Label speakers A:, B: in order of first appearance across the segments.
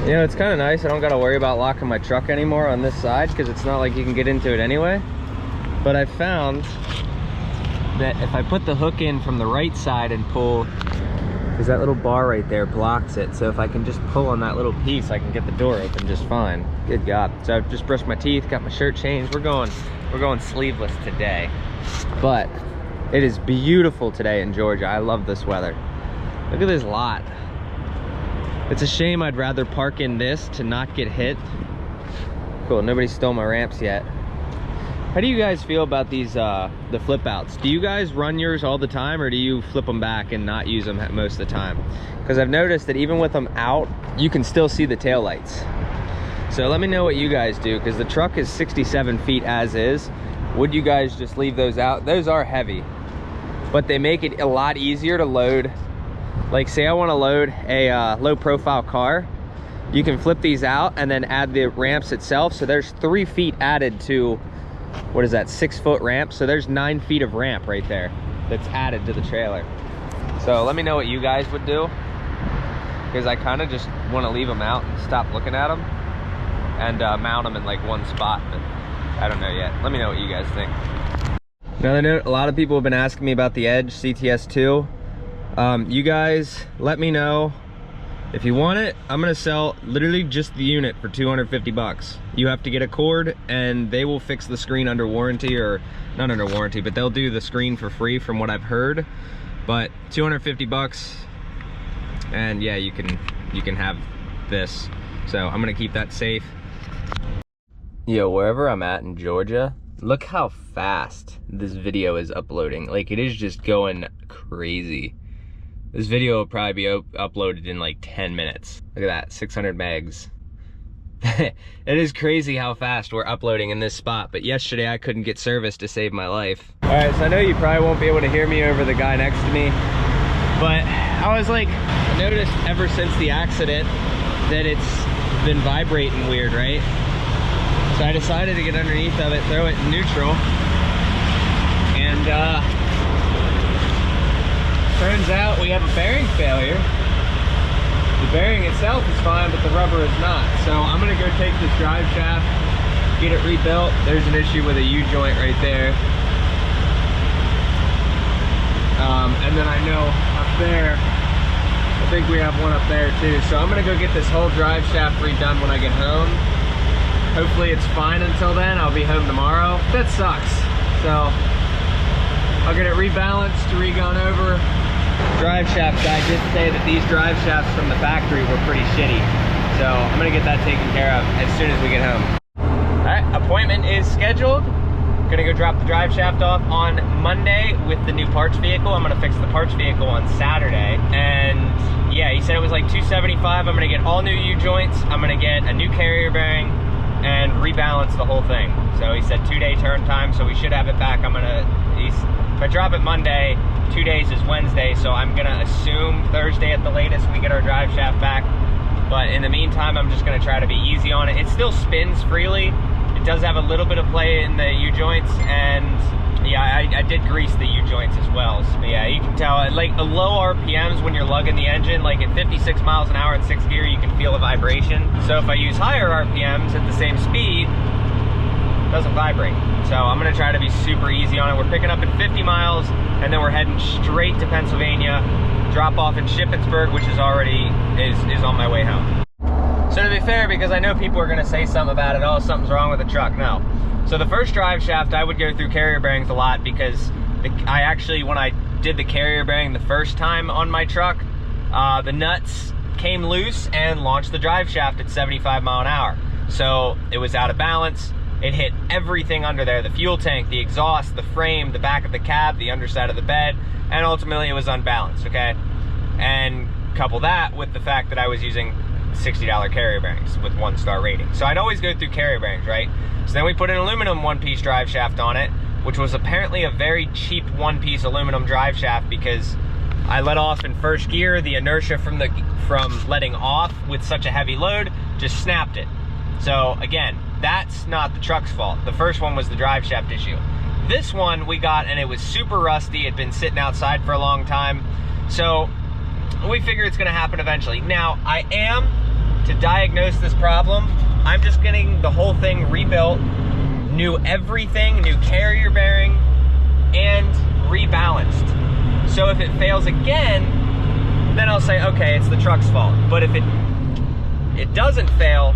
A: You know, it's kind of nice. I don't got to worry about locking my truck anymore on this side because it's not like you can get into it anyway. But I found that if I put the hook in from the right side and pull, because that little bar right there blocks it. So if I can just pull on that little piece, I can get the door open just fine. Good God. So I've just brushed my teeth, got my shirt changed. We're going sleeveless today. But it is beautiful today in Georgia. I love this weather. Look at this lot. It's a shame I'd rather park in this to not get hit. Cool, nobody stole my ramps yet. How do you guys feel about these, the flip outs? Do you guys run yours all the time, or do you flip them back and not use them most of the time? Because I've noticed that even with them out, you can still see the tail lights. So let me know what you guys do, because the truck is 67 feet as is. Would you guys just leave those out? Those are heavy, but they make it a lot easier to load. Like say I want to load a low profile car, you can flip these out and then add the ramps itself. So there's 3 feet added to, what is that, 6 foot ramp? So there's 9 feet of ramp right there that's added to the trailer. So let me know what you guys would do, because I kind of just want to leave them out and stop looking at them and mount them in like one spot, but I don't know yet. Let me know what you guys think. Now I know a lot of people have been asking me about the Edge CTS2. You guys let me know if you want it. I'm gonna sell literally just the unit for 250 bucks. You have to get a cord and they will fix the screen under warranty, or not under warranty, but they'll do the screen for free from what I've heard. But 250 bucks, and yeah, you can have this. So I'm gonna keep that safe. Yo, wherever I'm at in Georgia, look how fast this video is uploading. Like, it is just going crazy. This video will probably be uploaded in like 10 minutes. Look at that, 600 megs. It is crazy how fast we're uploading in this spot, but yesterday I couldn't get service to save my life. All right, so I know you probably won't be able to hear me over the guy next to me, but I was like, I noticed ever since the accident that it's been vibrating weird, right? So I decided to get underneath of it, throw it in neutral, and turns out we have a bearing failure. The bearing itself is fine, but the rubber is not. So I'm gonna go take this drive shaft, get it rebuilt. There's an issue with a U-joint right there. And then I know up there, I think we have one up there too. So I'm gonna go get this whole drive shaft redone when I get home. Hopefully it's fine until then. I'll be home tomorrow. That sucks. So I'll get it rebalanced, re-gone over. Drive shaft guy did say that these drive shafts from the factory were pretty shitty. So I'm gonna get that taken care of as soon as we get home. All right, appointment is scheduled. Gonna go drop the drive shaft off on Monday with the new parts vehicle. I'm gonna fix the parts vehicle on Saturday. And yeah, he said it was like $275. I'm gonna get all new U-joints. I'm gonna get a new carrier bearing and rebalance the whole thing. So he said 2-day turn time, so we should have it back. If I drop it Monday, 2 days is Wednesday, so I'm gonna assume Thursday at the latest we get our drive shaft back. But in the meantime, I'm just gonna try to be easy on it. It still spins freely. It does have a little bit of play in the U-joints, and yeah, I did grease the U-joints as well. So yeah, you can tell, like low RPMs when you're lugging the engine, like at 56 miles an hour in 6th gear, you can feel the vibration. So if I use higher RPMs at the same speed, it doesn't vibrate. So I'm gonna try to be super easy on it. We're picking up at 50 miles, and then we're heading straight to Pennsylvania, drop off in Shippensburg, which is already is on my way home. So to be fair, because I know people are gonna say something about it, oh, something's wrong with the truck. No. So the first drive shaft, I would go through carrier bearings a lot, because I actually, when I did the carrier bearing the first time on my truck, the nuts came loose and launched the drive shaft at 75 mile an hour. So it was out of balance. It hit everything under there, the fuel tank, the exhaust, the frame, the back of the cab, the underside of the bed, and ultimately it was unbalanced, okay? And couple that with the fact that I was using $60 carrier bearings with 1-star rating. So I'd always go through carrier bearings, right? So then we put an aluminum 1-piece drive shaft on it, which was apparently a very cheap 1-piece aluminum drive shaft, because I let off in 1st gear, the inertia from letting off with such a heavy load just snapped it. So again, that's not the truck's fault. The first one was the drive shaft issue. This one we got, and it was super rusty. It had been sitting outside for a long time. So we figure it's gonna happen eventually. Now, I am to diagnose this problem, I'm just getting the whole thing rebuilt, new everything, new carrier bearing, and rebalanced. So if it fails again, then I'll say, okay, it's the truck's fault. But if it doesn't fail,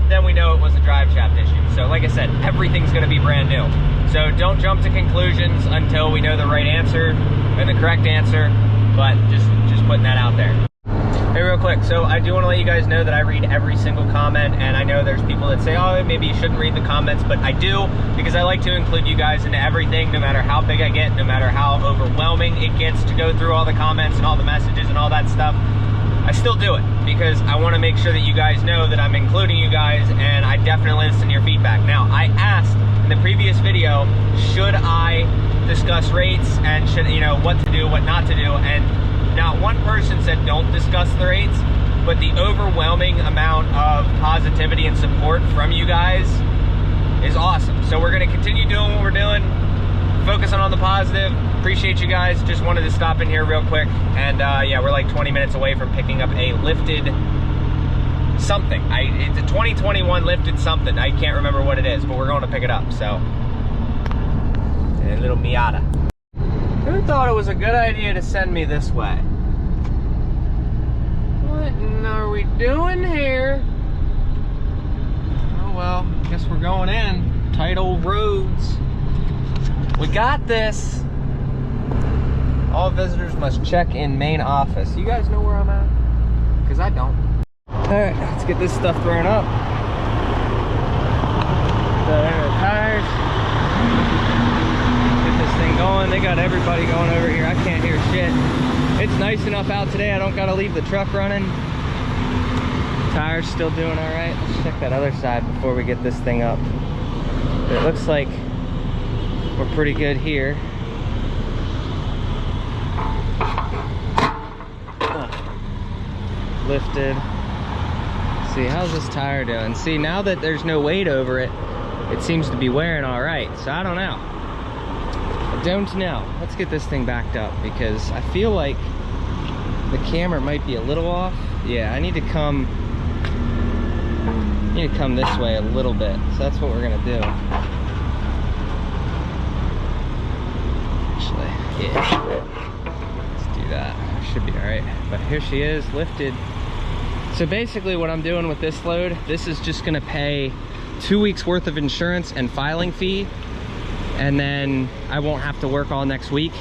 A: then we know it was a drive shaft issue. So like I said, everything's gonna be brand new. So don't jump to conclusions until we know the right answer and the correct answer, but just putting that out there. Hey, real quick, so I do want to let you guys know that I read every single comment, and I know there's people that say, oh, maybe you shouldn't read the comments, but I do, because I like to include you guys into everything, no matter how big I get, no matter how overwhelming it gets to go through all the comments and all the messages and all that stuff. I still do it, because I want to make sure that you guys know that I'm including you guys, and I definitely listen to your feedback. Now, I asked in the previous video, should I discuss rates, and should, you know, what to do, what not to do, and not one person said don't discuss the rates, but the overwhelming amount of positivity and support from you guys is awesome. So we're gonna continue doing what we're doing, focusing on the positive. Appreciate you guys. Just wanted to stop in here real quick. And yeah, we're like 20 minutes away from picking up a lifted something. It's a 2021 lifted something. I can't remember what it is, but we're going to pick it up, so. A little Miata. Who thought it was a good idea to send me this way? What are we doing here? Oh well, guess we're going in. Tight old roads. We got this. All visitors must check in main office. You guys know where I'm at? Because I don't. Alright, let's get this stuff thrown up. There are the tires. Thing going. They got everybody going over here. I can't hear shit. It's nice enough out today. I don't gotta leave the truck running. Tires still doing all right. Let's check that other side before we get this thing up. It looks like we're pretty good here. Lifted. See, how's this tire doing? See, now that there's no weight over it, it seems to be wearing all right. So I don't know. Don't know. Let's get this thing backed up, because I feel like the camera might be a little off. Yeah, I need to come this way a little bit. So that's what we're gonna do. Actually, yeah. Let's do that. Should be all right. But here she is, lifted. So basically what I'm doing with this load, this is just gonna pay 2 weeks worth of insurance and filing fee. And then I won't have to work all next week.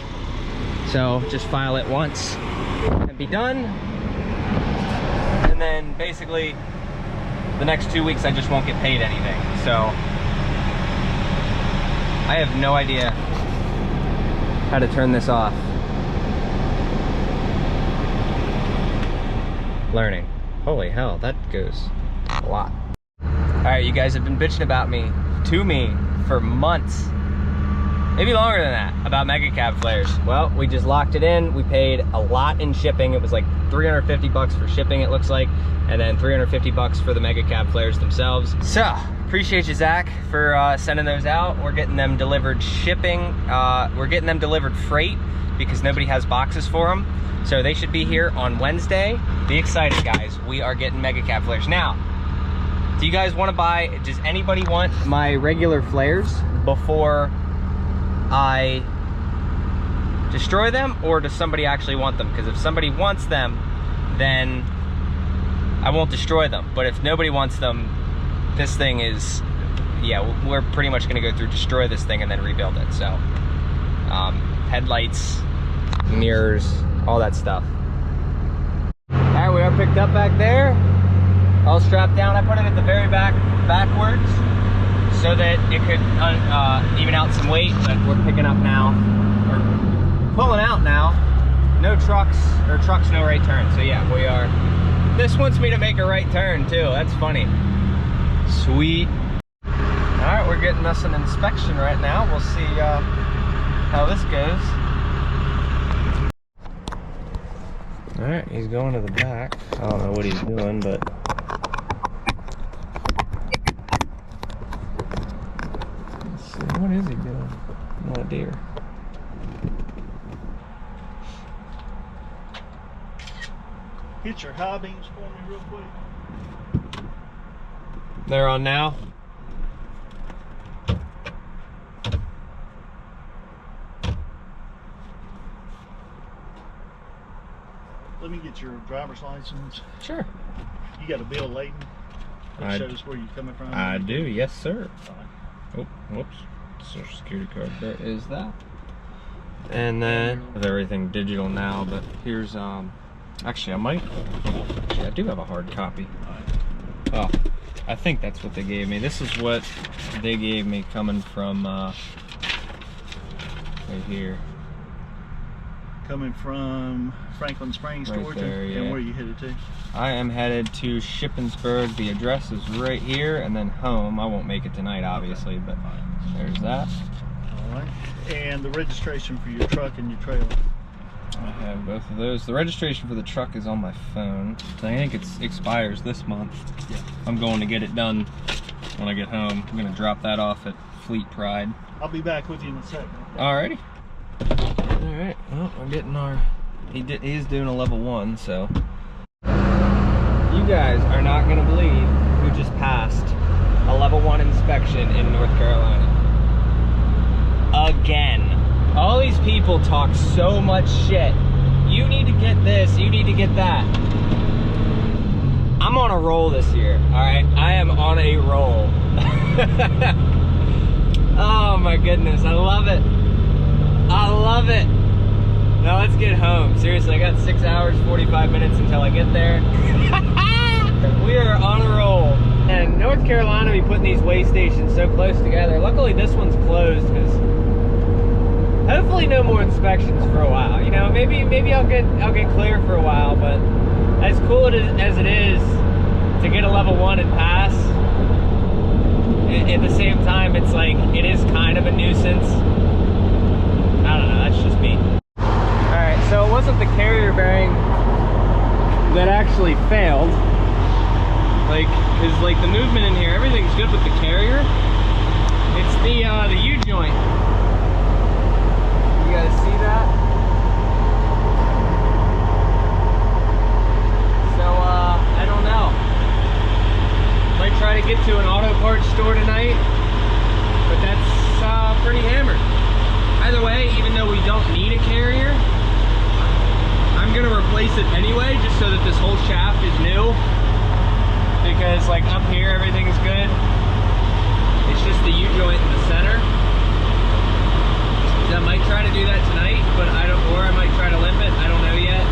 A: So just file it once and be done. And then basically the next 2 weeks I just won't get paid anything. So I have no idea how to turn this off. Learning. Holy hell, that goes a lot. All right, you guys have been bitching about me for months. Maybe longer than that, about mega cab flares. Well, we just locked it in. We paid a lot in shipping. It was like 350 bucks for shipping, it looks like, and then 350 bucks for the mega cab flares themselves. So, appreciate you, Zach, for sending those out. We're getting them delivered shipping. We're getting them delivered freight because nobody has boxes for them. So they should be here on Wednesday. Be excited, guys. We are getting mega cab flares. Now, do you guys want to buy, does anybody want my regular flares before I destroy them, or does somebody actually want them? Because if somebody wants them, then I won't destroy them. But if nobody wants them, this thing is, yeah, we're pretty much gonna go through, destroy this thing and then rebuild it. So headlights, mirrors, all that stuff. All right, we are picked up back there, all strapped down. I put it at the very back, backwards, so that it could even out some weight, but we're picking up now. We're pulling out now. No trucks, or trucks, no right turn. So yeah, we are. This wants me to make a right turn too. That's funny. Sweet. All right, we're getting us an inspection right now. We'll see how this goes. All right, he's going to the back. I don't know what he's doing, but what is he doing? Not a deer.
B: He's get your high beams for me real quick?
A: They're on now.
B: Let me get your driver's license.
A: Sure.
B: You got a bill laden that shows where you're coming from?
A: I do, yes sir. Oh, whoops. Social security card. There is that. And then with everything digital now, but here's actually I do have a hard copy. Oh, I think that's what they gave me. This is what they gave me coming from right here.
B: Coming from Franklin Springs,
A: right
B: Georgia.
A: There, yeah.
B: And where are you headed to?
A: I am headed to Shippensburg. The address is right here, and then home. I won't make it tonight, obviously, but there's that.
B: All right. And the registration for your truck and your trailer.
A: I have both of those. The registration for the truck is on my phone. I think it expires this month.
B: Yeah.
A: I'm going to get it done when I get home. I'm going to drop that off at Fleet Pride.
B: I'll be back with you in a second. Okay?
A: Alrighty. Alright, well, I'm getting our... He is doing a level 1, so... You guys are not going to believe who just passed a level 1 inspection in North Carolina. Again. All these people talk so much shit. You need to get this, you need to get that. I'm on a roll this year, alright? I am on a roll. Oh my goodness, I love it. I love it. Now let's get home. Seriously, I got 6 hours, 45 minutes until I get there. We are on a roll. And North Carolina be putting these weigh stations so close together. Luckily this one's closed because hopefully no more inspections for a while. You know, maybe I'll get clear for a while, but as cool as it is to get a level 1 and pass, at the same time it's like it is kind of a nuisance. I don't know, that's just me. Alright, so it wasn't the carrier bearing that actually failed. Like, cause like the movement in here, everything's good with the carrier. It's the U-joint. You guys see that? So, I don't know. Might try to get to an auto parts store tonight, but that's pretty hammered. Either way, even though we don't need a carrier, I'm gonna replace it anyway, just so that this whole shaft is new. Because like up here, everything's good. It's just the U-joint in the center. I might try to do that tonight, but or I might try to limp it. I don't know yet.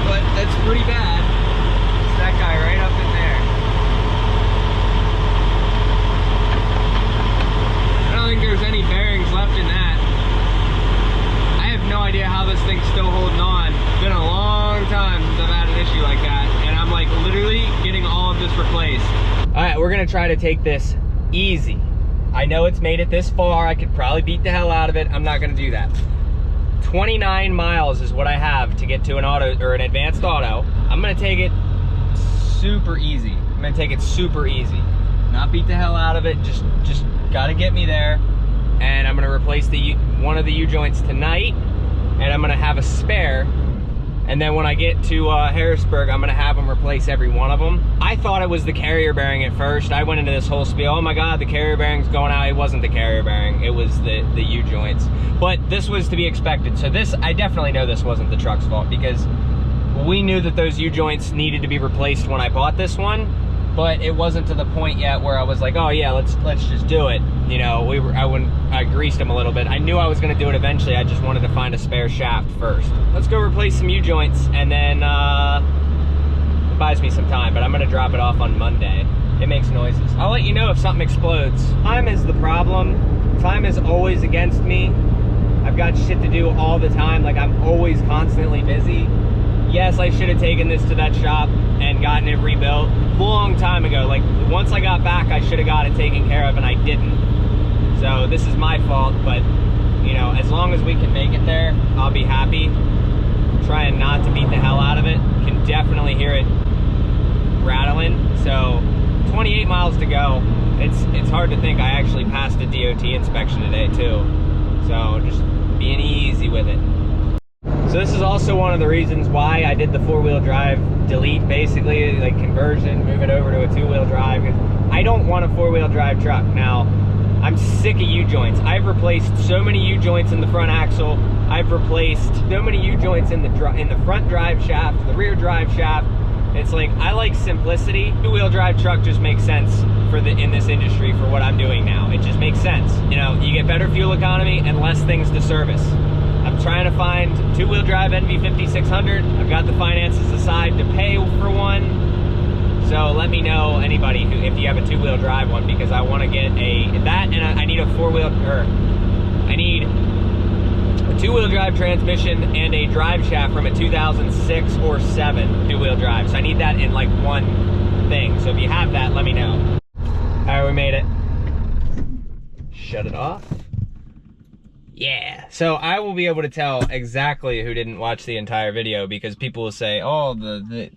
A: But that's pretty bad. It's that guy right up in there. I don't think there's any bearings left in that. I have no idea how this thing's still holding on. It's been a long time since I've had an issue like that, and I'm like literally getting all of this replaced. All right, we're gonna try to take this easy. I know it's made it this far. I could probably beat the hell out of it. I'm not gonna do that. 29 miles is what I have to get to an auto or an advanced auto. I'm gonna take it super easy. I'm gonna take it super easy. Not beat the hell out of it. Just gotta get me there. And I'm gonna replace one of the U-joints tonight, and I'm gonna have a spare. And then when I get to Harrisburg, I'm gonna have them replace every one of them. I thought it was the carrier bearing at first. I went into this whole spiel, oh my God, the carrier bearing's going out. It wasn't the carrier bearing, it was the U-joints. But this was to be expected. So this, I definitely know this wasn't the truck's fault, because we knew that those U-joints needed to be replaced when I bought this one, but it wasn't to the point yet where I was like, oh yeah, let's just do it. You know, I greased them a little bit. I knew I was gonna do it eventually. I just wanted to find a spare shaft first. Let's go replace some U-joints, and then it buys me some time, but I'm gonna drop it off on Monday. It makes noises. I'll let you know if something explodes. Time is the problem. Time is always against me. I've got shit to do all the time. Like, I'm always constantly busy. Yes, I should have taken this to that shop and gotten it rebuilt long time ago. Like, once I got back, I should have got it taken care of, and I didn't. So this is my fault, but you know, as long as we can make it there, I'll be happy. Trying not to beat the hell out of it. Can definitely hear it rattling. So 28 miles to go. It's hard to think I actually passed a DOT inspection today too. So just being easy with it. So this is also one of the reasons why I did the 4-wheel drive delete basically, like conversion, move it over to a 2-wheel drive. I don't want a 4-wheel drive truck. Now, I'm sick of U-joints. I've replaced so many U-joints in the front axle. I've replaced so many U-joints in the front drive shaft, the rear drive shaft. It's like, I like simplicity. 2-wheel drive truck just makes sense in this industry for what I'm doing now. It just makes sense. You know, you get better fuel economy and less things to service. I'm trying to find 2-wheel drive NV5600. I've got the finances aside to pay for one. So let me know, anybody, if you have a 2-wheel drive one, because I want to get that, and I need a 4-wheel, or I need a 2-wheel drive transmission and a drive shaft from a 2006 or 7 2-wheel drive. So I need that in like one thing. So if you have that, let me know. All right, we made it. Shut it off. Yeah. So I will be able to tell exactly who didn't watch the entire video, because people will say, oh, the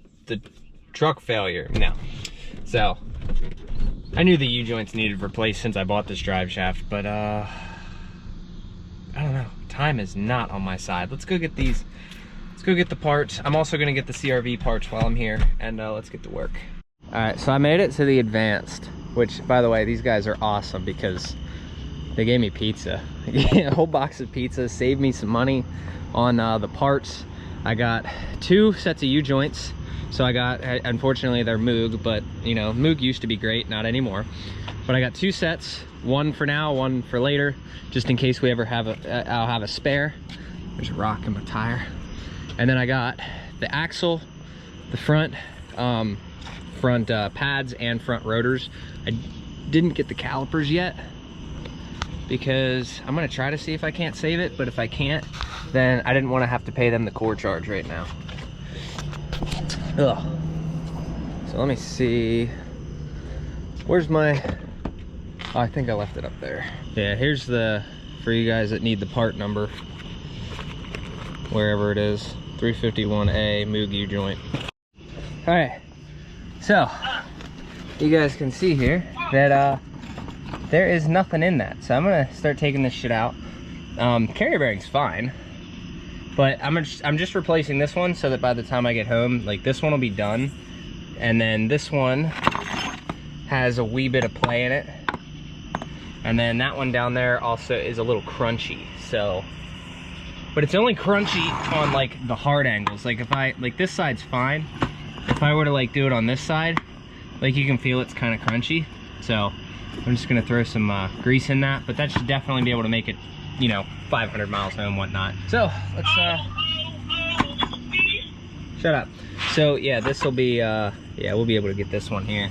A: truck failure. No. So I knew the U-joints needed replaced since I bought this drive shaft, but I don't know. Time is not on my side. Let's go get these. Let's go get the parts. I'm also gonna get the CRV parts while I'm here, and let's get to work. All right, so I made it to the advanced, which, by the way, these guys are awesome because they gave me pizza. A whole box of pizza, saved me some money on the parts. I got 2 sets of U-joints. So I got, unfortunately they're Moog, but you know, Moog used to be great, not anymore. But I got 2 sets, one for now, one for later, just in case we ever have I'll have a spare. There's a rock in my tire. And then I got the axle, the front pads and front rotors. I didn't get the calipers yet because I'm gonna try to see if I can't save it, but if I can't, then I didn't want to have to pay them the core charge right now. Ugh. So let me see. Where's my... Oh, I think I left it up there. Yeah, here's the... For you guys that need the part number. Wherever it is. 351A Moog U-joint. Alright. So, you guys can see here that there is nothing in that. So I'm gonna start taking this shit out. Carrier bearing's fine. But I'm just replacing this one so that by the time I get home, like this one will be done. And then this one has a wee bit of play in it. And then that one down there also is a little crunchy, so. But it's only crunchy on like the hard angles. Like if like this side's fine. If I were to like do it on this side, like you can feel it's kind of crunchy. So I'm just gonna throw some grease in that, but that should definitely be able to make it, you know, 500 miles home, whatnot. So let's shut up. So yeah, this will be yeah, we'll be able to get this one here.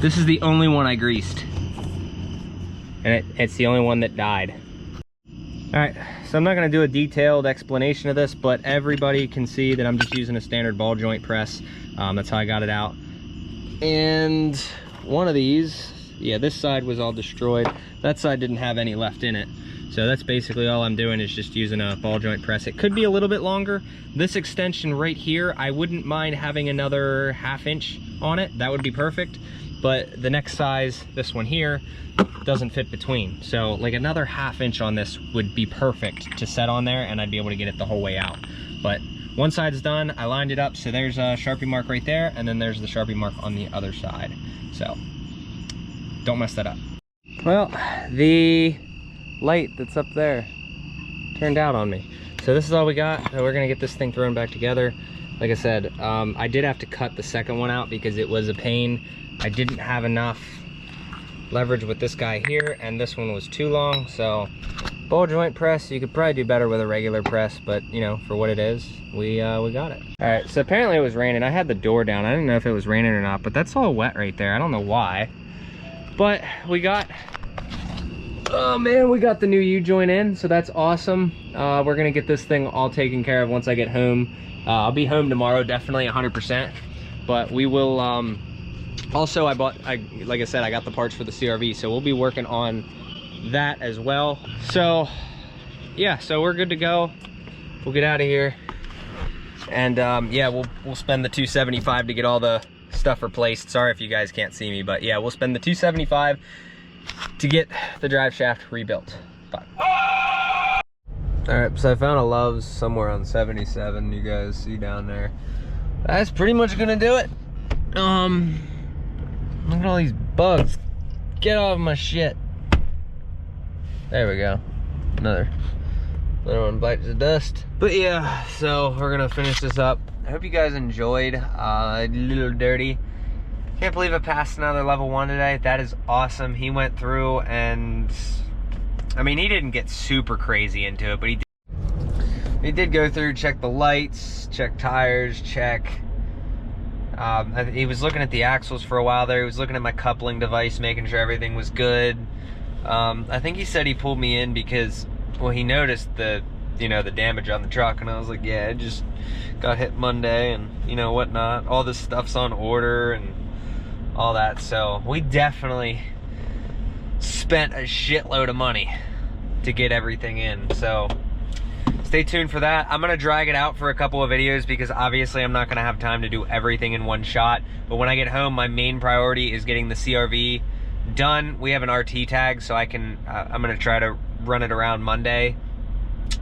A: This is the only one I greased, and it's the only one that died. All right, so I'm not gonna do a detailed explanation of this, but everybody can see that I'm just using a standard ball joint press. That's how I got it out. And one of these, yeah, this side was all destroyed. That side didn't have any left in it. So that's basically all I'm doing, is just using a ball joint press. It could be a little bit longer. This extension right here, I wouldn't mind having another 1/2 inch on it. That would be perfect. But the next size, this one here, doesn't fit between. So like another 1/2 inch on this would be perfect to set on there, and I'd be able to get it the whole way out. But one side's done, I lined it up, so there's a Sharpie mark right there, and then there's the Sharpie mark on the other side. So don't mess that up. Well, the light that's up there turned out on me. So this is all we got. We're gonna get this thing thrown back together. Like I said, I did have to cut the second one out because it was a pain. I didn't have enough leverage with this guy here, and this one was too long. So ball joint press, you could probably do better with a regular press, but you know, for what it is, we got it. All right, so apparently it was raining. I had the door down. I didn't know if it was raining or not, but that's all wet right there. I don't know why, but we got, oh man, we got the new U-joint in, so that's awesome. We're gonna get this thing all taken care of once I get home. I'll be home tomorrow, definitely 100%, but we will, also like I said, I got the parts for the CRV, so we'll be working on that as well. So yeah, so we're good to go. We'll get out of here, and yeah, we'll spend the $275 to get all the stuff replaced. Sorry if you guys can't see me, but yeah, we'll spend the $275 to get the drive shaft rebuilt. Bye. All right, so I found a Love's somewhere on 77, you guys see down there. that's pretty much gonna do it. Look at all these bugs. Get off my shit. There we go. Another one bites the dust. But yeah, so we're gonna finish this up. I hope you guys enjoyed. A little dirty. Can't believe I passed another level 1 today. That is awesome. He went through and, I mean, he didn't get super crazy into it, but he did go through, check the lights, check tires, check. He was looking at the axles for a while there. He was looking at my coupling device, making sure everything was good. I think he said he pulled me in because, well, he noticed the damage on the truck, and I was like, yeah, it just got hit Monday and, whatnot. All this stuff's on order and all that, so we definitely spent a shitload of money to get everything in, so stay tuned for that. I'm gonna drag it out for a couple of videos because obviously I'm not gonna have time to do everything in one shot, but when I get home, my main priority is getting the CRV done. We have an RT tag, so I'm gonna try to run it around Monday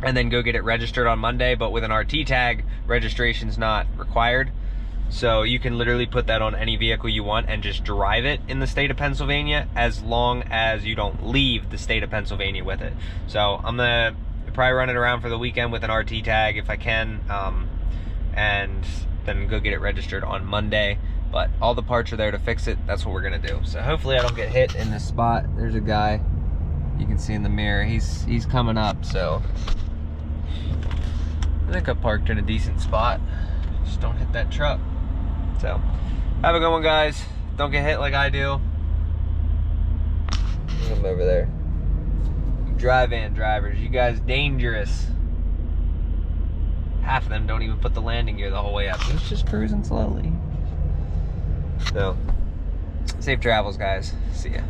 A: and then go get it registered on Monday, but with an RT tag, registration's not required. So you can literally put that on any vehicle you want and just drive it in the state of Pennsylvania as long as you don't leave the state of Pennsylvania with it. So I'm gonna probably run it around for the weekend with an RT tag if I can, and then go get it registered on Monday. But all the parts are there to fix it. That's what we're gonna do. So hopefully I don't get hit in this spot. There's a guy you can see in the mirror. He's coming up, so I think I parked in a decent spot. Just don't hit that truck. So, have a good one, guys. Don't get hit like I do. I'm over there. Drive-in drivers, you guys dangerous. Half of them don't even put the landing gear the whole way up. It's just cruising slowly. So, safe travels, guys. See ya.